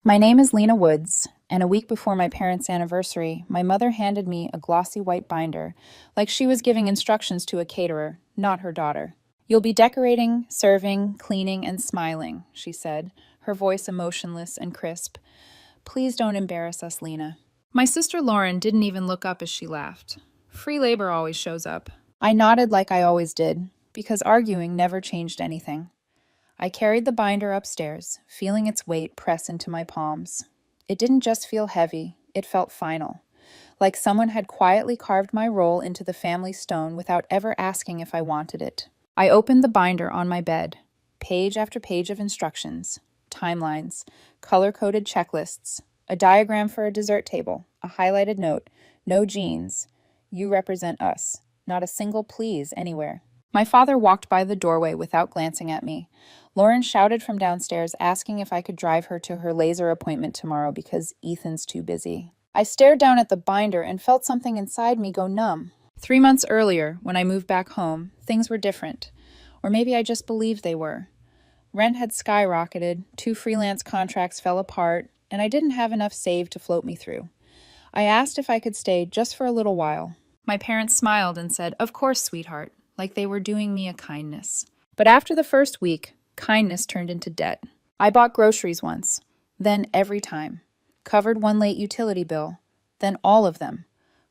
My name is Lena Woods, and a week before my parents' anniversary, my mother handed me a glossy white binder, like she was giving instructions to a caterer, not her daughter. "You'll be decorating, serving, cleaning, and smiling," she said, her voice emotionless and crisp. "Please don't embarrass us, Lena." My sister Lauren didn't even look up as she laughed. Free labor always shows up. I nodded like I always did, because arguing never changed anything. I carried the binder upstairs, feeling its weight press into my palms. It didn't just feel heavy, it felt final, like someone had quietly carved my role into the family stone without ever asking if I wanted it. I opened the binder on my bed, page after page of instructions, timelines, color-coded checklists, a diagram for a dessert table, a highlighted note, "No jeans. You represent us." Not a single please anywhere. My father walked by the doorway without glancing at me. Lauren shouted from downstairs, asking if I could drive her to her laser appointment tomorrow because Ethan's too busy. I stared down at the binder and felt something inside me go numb. 3 months earlier, when I moved back home, things were different. Or maybe I just believed they were. Rent had skyrocketed, 2 freelance contracts fell apart, and I didn't have enough saved to float me through. I asked if I could stay just for a little while. My parents smiled and said, "Of course, sweetheart," like they were doing me a kindness. But after the first week, kindness turned into debt. I bought groceries once, then every time. Covered one late utility bill, then all of them.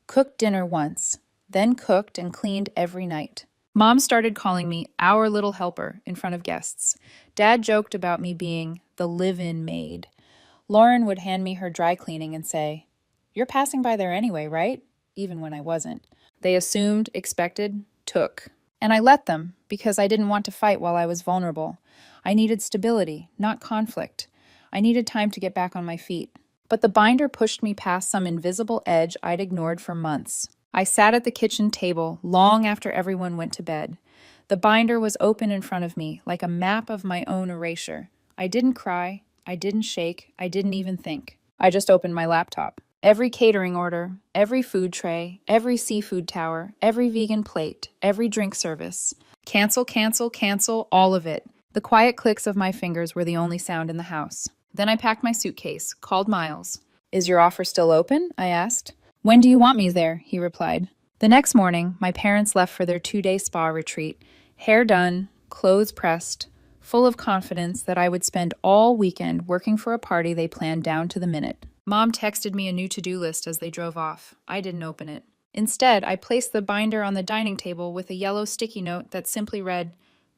Cooked dinner once, then cooked and cleaned every night. Mom started calling me "our little helper" in front of guests. Dad joked about me being the live-in maid. Lauren would hand me her dry cleaning and say, "You're passing by there anyway, right?" Even when I wasn't. They assumed, expected, took. And I let them, because I didn't want to fight while I was vulnerable. I needed stability, not conflict. I needed time to get back on my feet. But the binder pushed me past some invisible edge I'd ignored for months. I sat at the kitchen table long after everyone went to bed. The binder was open in front of me, like a map of my own erasure. I didn't cry, I didn't shake, I didn't even think. I just opened my laptop. Every catering order, every food tray, every seafood tower, every vegan plate, every drink service. Cancel, cancel, cancel, all of it. The quiet clicks of my fingers were the only sound in the house. Then I packed my suitcase, called Miles. "Is your offer still open?" I asked. "When do you want me there?" he replied. The next morning, my parents left for their 2-day spa retreat. Hair done, clothes pressed, full of confidence that I would spend all weekend working for a party they planned down to the minute. Mom texted me a new to-do list as they drove off. I didn't open it. Instead, I placed the binder on the dining table with a yellow sticky note that simply read,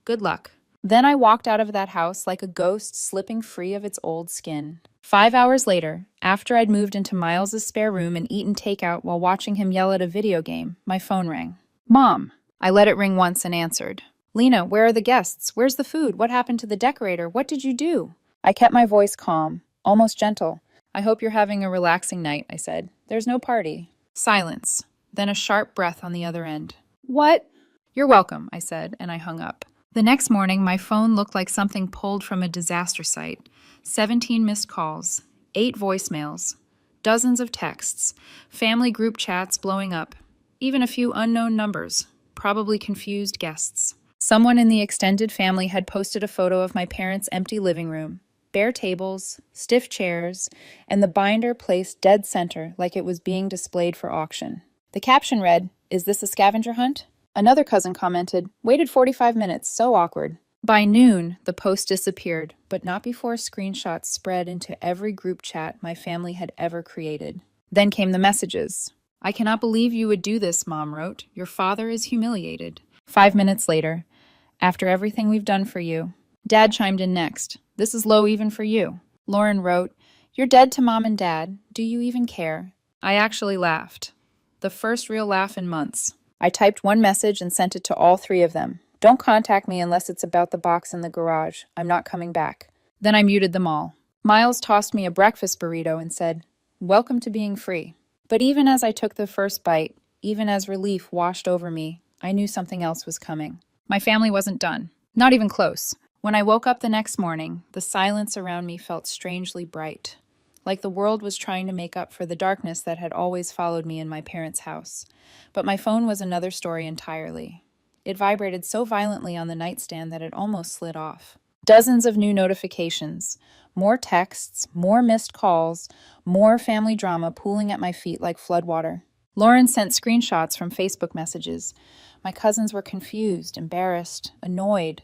"Good luck." Then I walked out of that house like a ghost slipping free of its old skin. 5 hours later, after I'd moved into Miles's spare room and eaten takeout while watching him yell at a video game, my phone rang. "Mom." I let it ring once and answered. "Lena, where are the guests? Where's the food? What happened to the decorator? What did you do?" I kept my voice calm, almost gentle. "I hope you're having a relaxing night," I said. "There's no party." Silence, then a sharp breath on the other end. "What?" "You're welcome," I said, and I hung up. The next morning, my phone looked like something pulled from a disaster site. 17 missed calls, 8 voicemails, dozens of texts, family group chats blowing up, even a few unknown numbers, probably confused guests. Someone in the extended family had posted a photo of my parents' empty living room, bare tables, stiff chairs, and the binder placed dead center like it was being displayed for auction. The caption read, "Is this a scavenger hunt?" Another cousin commented, "Waited 45 minutes, so awkward." By noon, the post disappeared, but not before screenshots spread into every group chat my family had ever created. Then came the messages. "I cannot believe you would do this," Mom wrote. "Your father is humiliated." 5 minutes later, "After everything we've done for you." Dad chimed in next. "This is low even for you." Lauren wrote, "You're dead to Mom and Dad. Do you even care?" I actually laughed. The first real laugh in months. I typed one message and sent it to all 3 of them. "Don't contact me unless it's about the box in the garage. I'm not coming back." Then I muted them all. Miles tossed me a breakfast burrito and said, "Welcome to being free." But even as I took the first bite, even as relief washed over me, I knew something else was coming. My family wasn't done. Not even close. When I woke up the next morning, the silence around me felt strangely bright, like the world was trying to make up for the darkness that had always followed me in my parents' house. But my phone was another story entirely. It vibrated so violently on the nightstand that it almost slid off. Dozens of new notifications, more texts, more missed calls, more family drama pooling at my feet like floodwater. Lauren sent screenshots from Facebook messages. My cousins were confused, embarrassed, annoyed.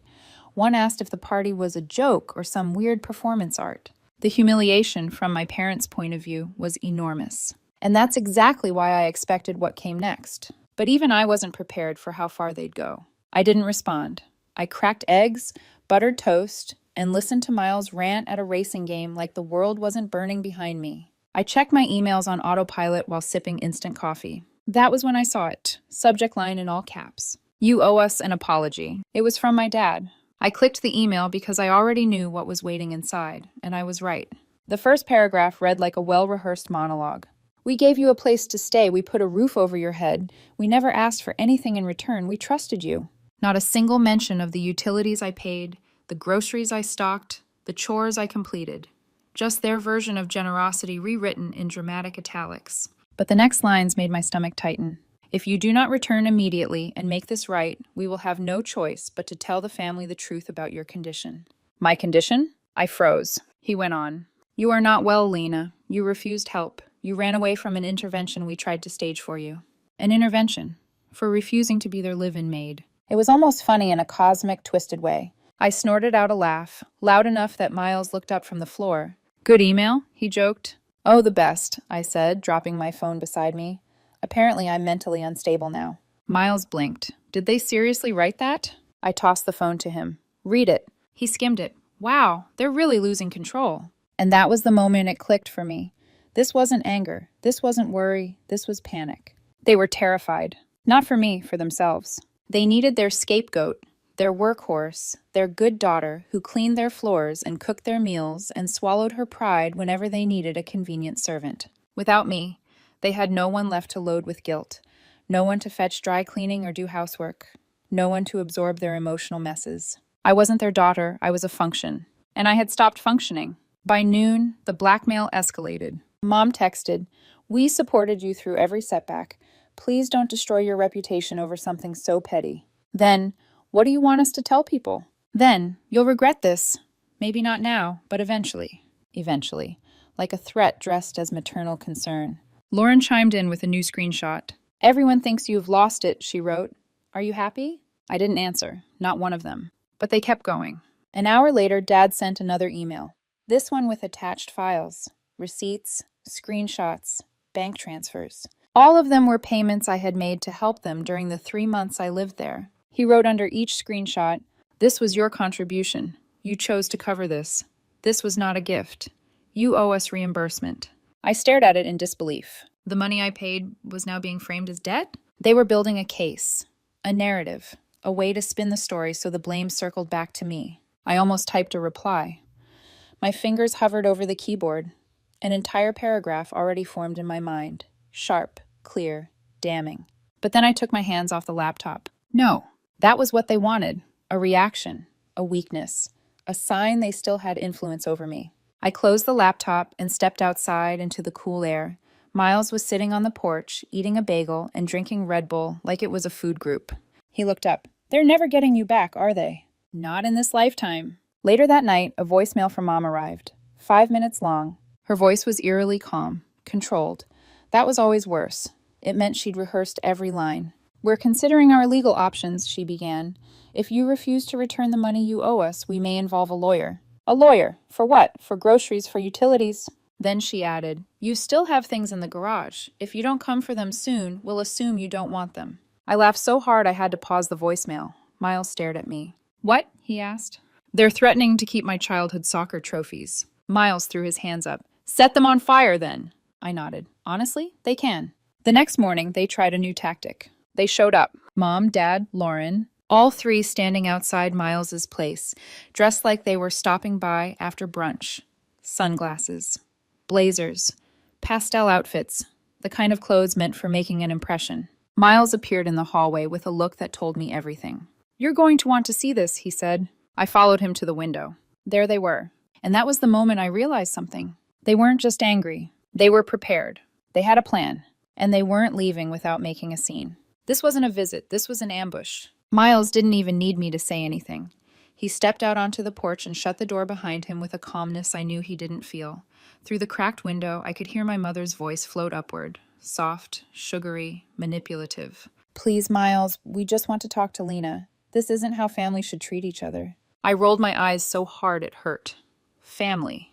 One asked if the party was a joke or some weird performance art. The humiliation, from my parents' point of view, was enormous. And that's exactly why I expected what came next. But even I wasn't prepared for how far they'd go. I didn't respond. I cracked eggs, buttered toast, and listened to Miles rant at a racing game like the world wasn't burning behind me. I checked my emails on autopilot while sipping instant coffee. That was when I saw it. Subject line in all caps. "You owe us an apology." It was from my dad. I clicked the email because I already knew what was waiting inside, and I was right. The first paragraph read like a well-rehearsed monologue. "We gave you a place to stay. We put a roof over your head. We never asked for anything in return. We trusted you." Not a single mention of the utilities I paid, the groceries I stocked, the chores I completed. Just their version of generosity rewritten in dramatic italics. But the next lines made my stomach tighten. "If you do not return immediately and make this right, we will have no choice but to tell the family the truth about your condition." My condition? I froze. He went on. "You are not well, Lena. You refused help. You ran away from an intervention we tried to stage for you." An intervention? For refusing to be their live-in maid. It was almost funny in a cosmic, twisted way. I snorted out a laugh, loud enough that Miles looked up from the floor. "Good email?" he joked. "Oh, the best," I said, dropping my phone beside me. Apparently, I'm mentally unstable now. Miles blinked. "Did they seriously write that?" I tossed the phone to him. "Read it." He skimmed it. "Wow, they're really losing control." And that was the moment it clicked for me. This wasn't anger. This wasn't worry. This was panic. They were terrified. Not for me, for themselves. They needed their scapegoat, their workhorse, their good daughter who cleaned their floors and cooked their meals and swallowed her pride whenever they needed a convenient servant. Without me, they had no one left to load with guilt, no one to fetch dry cleaning or do housework, no one to absorb their emotional messes. I wasn't their daughter, I was a function. And I had stopped functioning. By noon, the blackmail escalated. Mom texted, "We supported you through every setback. Please don't destroy your reputation over something so petty." Then, "What do you want us to tell people?" Then, "You'll regret this. Maybe not now, but eventually." Eventually. Like a threat dressed as maternal concern. Lauren chimed in with a new screenshot. "Everyone thinks you've lost it," she wrote. "Are you happy?" I didn't answer. Not one of them. But they kept going. An hour later, Dad sent another email. This one with attached files. Receipts, screenshots, bank transfers. All of them were payments I had made to help them during the 3 months I lived there. He wrote under each screenshot, "This was your contribution. You chose to cover this. This was not a gift. You owe us reimbursement." I stared at it in disbelief. The money I paid was now being framed as debt? They were building a case, a narrative, a way to spin the story so the blame circled back to me. I almost typed a reply. My fingers hovered over the keyboard. An entire paragraph already formed in my mind. Sharp, clear, damning. But then I took my hands off the laptop. No, that was what they wanted. A reaction, a weakness, a sign they still had influence over me. I closed the laptop and stepped outside into the cool air. Miles was sitting on the porch, eating a bagel and drinking Red Bull like it was a food group. He looked up. "They're never getting you back, are they?" "Not in this lifetime." Later that night, a voicemail from Mom arrived. 5 minutes long. Her voice was eerily calm, controlled. That was always worse. It meant she'd rehearsed every line. "We're considering our legal options," she began. "If you refuse to return the money you owe us, we may involve a lawyer." "A lawyer? For what? For groceries, for utilities?" Then she added, "You still have things in the garage. If you don't come for them soon, we'll assume you don't want them." I laughed so hard I had to pause the voicemail. Miles stared at me. "What?" he asked. "They're threatening to keep my childhood soccer trophies." Miles threw his hands up. "Set them on fire, then." I nodded. "Honestly, they can." The next morning, they tried a new tactic. They showed up. Mom, Dad, Lauren, all three standing outside Miles's place, dressed like they were stopping by after brunch. Sunglasses, blazers, pastel outfits, the kind of clothes meant for making an impression. Miles appeared in the hallway with a look that told me everything. "You're going to want to see this," he said. I followed him to the window. There they were. And that was the moment I realized something. They weren't just angry. They were prepared. They had a plan. And they weren't leaving without making a scene. This wasn't a visit. This was an ambush. Miles didn't even need me to say anything. He stepped out onto the porch and shut the door behind him with a calmness I knew he didn't feel. Through the cracked window, I could hear my mother's voice float upward, soft, sugary, manipulative. "Please, Miles, we just want to talk to Lena. This isn't how families should treat each other." I rolled my eyes so hard it hurt. Family.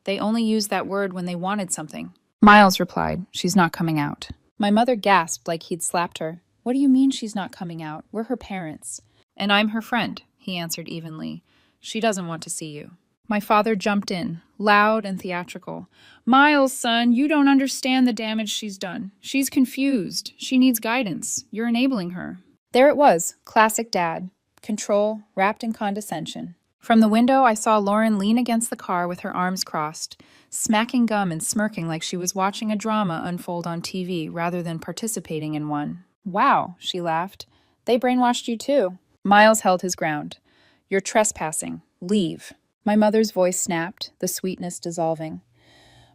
They only used that word when they wanted something. Miles replied, "She's not coming out." My mother gasped like he'd slapped her. "What do you mean she's not coming out? We're her parents." "And I'm her friend," he answered evenly. "She doesn't want to see you." My father jumped in, loud and theatrical. "Miles, son, you don't understand the damage she's done. She's confused. She needs guidance. You're enabling her." There it was, classic dad. Control, wrapped in condescension. From the window, I saw Lauren lean against the car with her arms crossed, smacking gum and smirking like she was watching a drama unfold on TV rather than participating in one. "Wow," she laughed. "They brainwashed you too." Miles held his ground. "You're trespassing. Leave." My mother's voice snapped, the sweetness dissolving.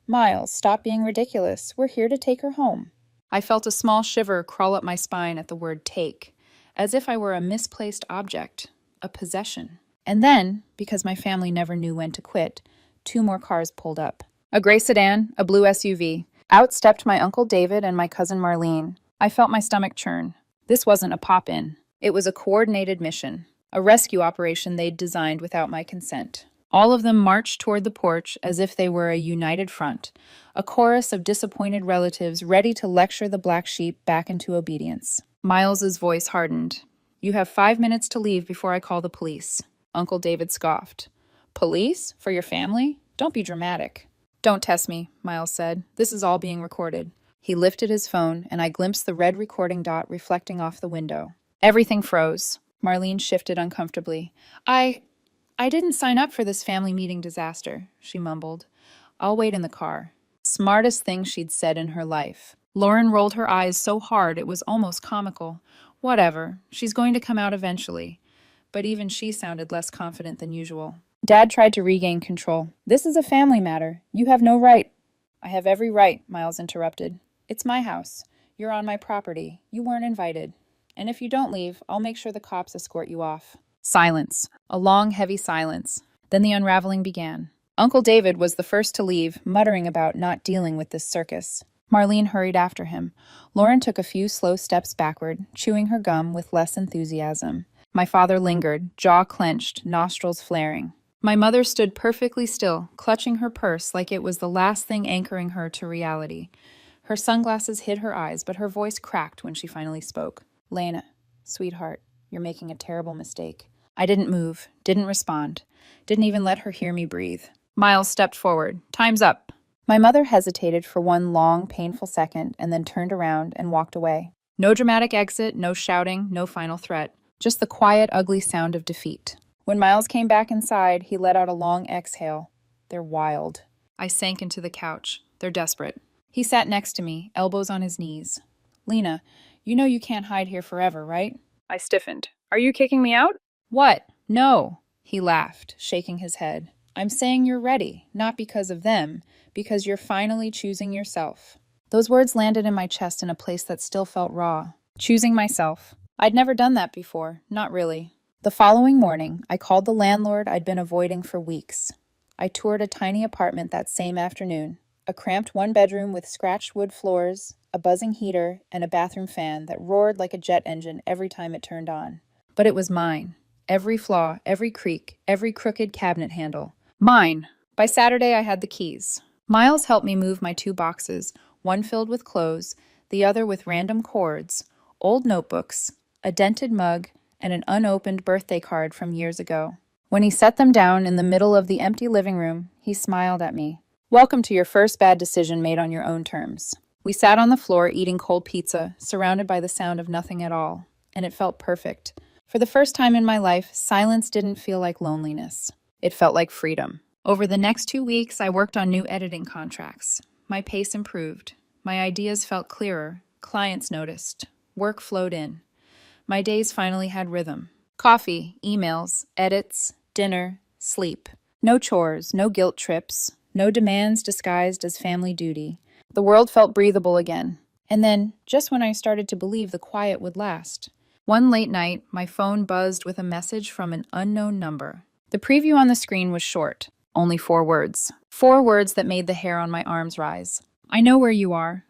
"Miles, stop being ridiculous. We're here to take her home." I felt a small shiver crawl up my spine at the word take, as if I were a misplaced object, a possession. And then, because my family never knew when to quit, 2 more cars pulled up. A gray sedan, a blue SUV. Out stepped my Uncle David and my cousin Marlene. I felt my stomach churn. This wasn't a pop-in. It was a coordinated mission, a rescue operation they'd designed without my consent. All of them marched toward the porch as if they were a united front, a chorus of disappointed relatives ready to lecture the black sheep back into obedience. Miles's voice hardened. "You have 5 minutes to leave before I call the police." Uncle David scoffed. "Police? For your family? Don't be dramatic." "Don't test me," Miles said. "This is all being recorded." He lifted his phone, and I glimpsed the red recording dot reflecting off the window. Everything froze. Marlene shifted uncomfortably. I didn't sign up for this family meeting disaster," she mumbled. "I'll wait in the car." Smartest thing she'd said in her life. Lauren rolled her eyes so hard it was almost comical. Whatever, she's going to come out eventually. But even she sounded less confident than usual. Dad tried to regain control. "This is a family matter. You have no right." "I have every right," Miles interrupted. "It's my house. You're on my property. You weren't invited. And if you don't leave, I'll make sure the cops escort you off." Silence. A long, heavy silence. Then the unraveling began. Uncle David was the first to leave, muttering about not dealing with this circus. Marlene hurried after him. Lauren took a few slow steps backward, chewing her gum with less enthusiasm. My father lingered, jaw clenched, nostrils flaring. My mother stood perfectly still, clutching her purse like it was the last thing anchoring her to reality. Her sunglasses hid her eyes, but her voice cracked when she finally spoke. "Lena, sweetheart, you're making a terrible mistake." I didn't move, didn't respond, didn't even let her hear me breathe. Miles stepped forward. "Time's up." My mother hesitated for one long, painful second and then turned around and walked away. No dramatic exit, no shouting, no final threat. Just the quiet, ugly sound of defeat. When Miles came back inside, he let out a long exhale. "They're wild." I sank into the couch. "They're desperate." He sat next to me, elbows on his knees. "Lena, you know you can't hide here forever, right?" I stiffened. "Are you kicking me out?" "What? No." He laughed, shaking his head. "I'm saying you're ready, not because of them, because you're finally choosing yourself." Those words landed in my chest in a place that still felt raw. Choosing myself. I'd never done that before, not really. The following morning, I called the landlord I'd been avoiding for weeks. I toured a tiny apartment that same afternoon, a cramped one-bedroom with scratched wood floors, a buzzing heater, and a bathroom fan that roared like a jet engine every time it turned on. But it was mine. Every flaw, every creak, every crooked cabinet handle. Mine! By Saturday, I had the keys. Miles helped me move my 2 boxes, one filled with clothes, the other with random cords, old notebooks, a dented mug, and an unopened birthday card from years ago. When he set them down in the middle of the empty living room, he smiled at me. "Welcome to your first bad decision made on your own terms." We sat on the floor eating cold pizza, surrounded by the sound of nothing at all, and it felt perfect. For the first time in my life, silence didn't feel like loneliness. It felt like freedom. Over the next 2 weeks, I worked on new editing contracts. My pace improved. My ideas felt clearer. Clients noticed. Work flowed in. My days finally had rhythm. Coffee, emails, edits, dinner, sleep. No chores, no guilt trips, no demands disguised as family duty. The world felt breathable again. And then, just when I started to believe the quiet would last, One late night, my phone buzzed with a message from an unknown number. The preview on the screen was short, only 4 words. 4 words that made the hair on my arms rise. I know where you are.